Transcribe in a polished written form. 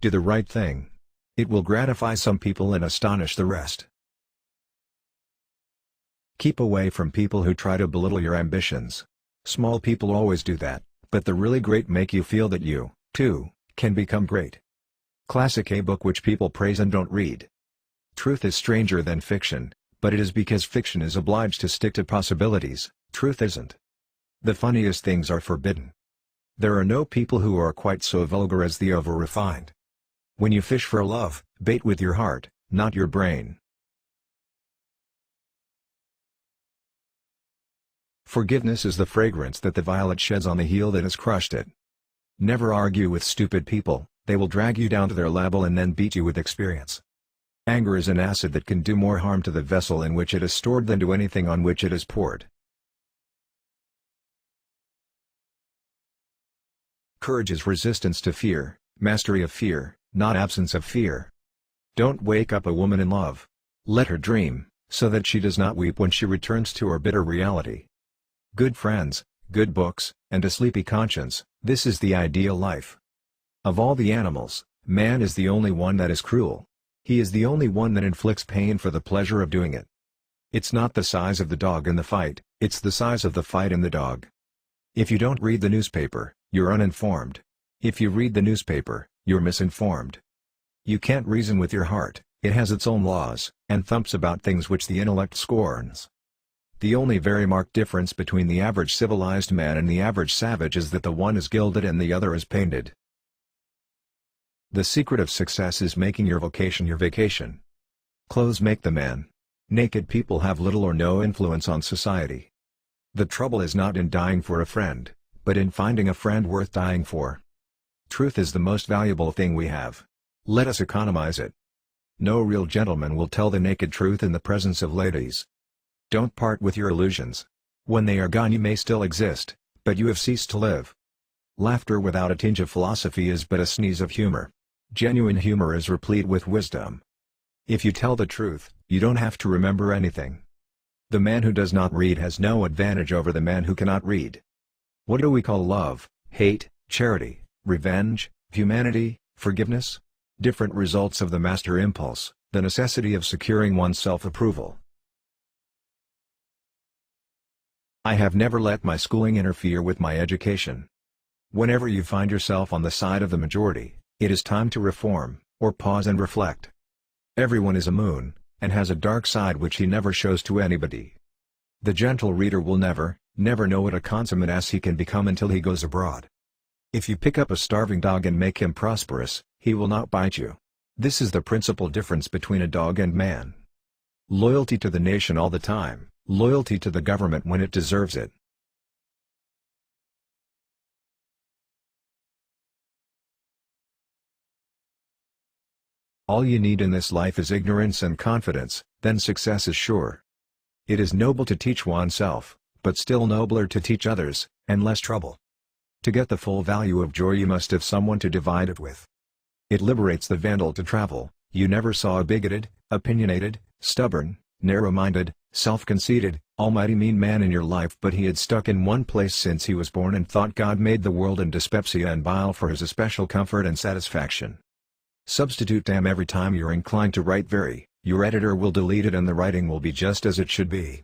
Do the right thing. It will gratify some people and astonish the rest. Keep away from people who try to belittle your ambitions. Small people always do that, but the really great make you feel that you, too, can become great. Classic A book which people praise and don't read. Truth is stranger than fiction, but it is because fiction is obliged to stick to possibilities, truth isn't. The funniest things are forbidden. There are no people who are quite so vulgar as the over-refined. When you fish for love, bait with your heart, not your brain. Forgiveness is the fragrance that the violet sheds on the heel that has crushed it. Never argue with stupid people, they will drag you down to their level and then beat you with experience. Anger is an acid that can do more harm to the vessel in which it is stored than to anything on which it is poured. Courage is resistance to fear, mastery of fear, not absence of fear. Don't wake up a woman in love. Let her dream, so that she does not weep when she returns to her bitter reality. Good friends, good books, and a sleepy conscience, this is the ideal life. Of all the animals, man is the only one that is cruel. He is the only one that inflicts pain for the pleasure of doing it. It's not the size of the dog in the fight, it's the size of the fight in the dog. If you don't read the newspaper, you're uninformed. If you read the newspaper, you're misinformed. You can't reason with your heart, it has its own laws, and thumps about things which the intellect scorns. The only very marked difference between the average civilized man and the average savage is that the one is gilded and the other is painted. The secret of success is making your vocation your vacation. Clothes make the man. Naked people have little or no influence on society. The trouble is not in dying for a friend, but in finding a friend worth dying for. Truth is the most valuable thing we have. Let us economize it. No real gentleman will tell the naked truth in the presence of ladies. Don't part with your illusions. When they are gone you may still exist, but you have ceased to live. Laughter without a tinge of philosophy is but a sneeze of humor. Genuine humor is replete with wisdom. If you tell the truth, you don't have to remember anything. The man who does not read has no advantage over the man who cannot read. What do we call love, hate, charity, revenge, humanity, forgiveness? Different results of the master impulse, the necessity of securing one's self-approval. I have never let my schooling interfere with my education. Whenever you find yourself on the side of the majority, it is time to reform, or pause and reflect. Everyone is a moon, and has a dark side which he never shows to anybody. The gentle reader will never know what a consummate ass he can become until he goes abroad. If you pick up a starving dog and make him prosperous, he will not bite you. This is the principal difference between a dog and man. Loyalty to the nation all the time, loyalty to the government when it deserves it. All you need in this life is ignorance and confidence, then success is sure. It is noble to teach oneself, but still nobler to teach others, and less trouble. To get the full value of joy you must have someone to divide it with. It liberates the vandal to travel. You never saw a bigoted, opinionated, stubborn, narrow-minded, self-conceited, almighty mean man in your life, but he had stuck in one place since he was born and thought God made the world and dyspepsia and bile for his especial comfort and satisfaction. Substitute damn every time you're inclined to write very, your editor will delete it and the writing will be just as it should be.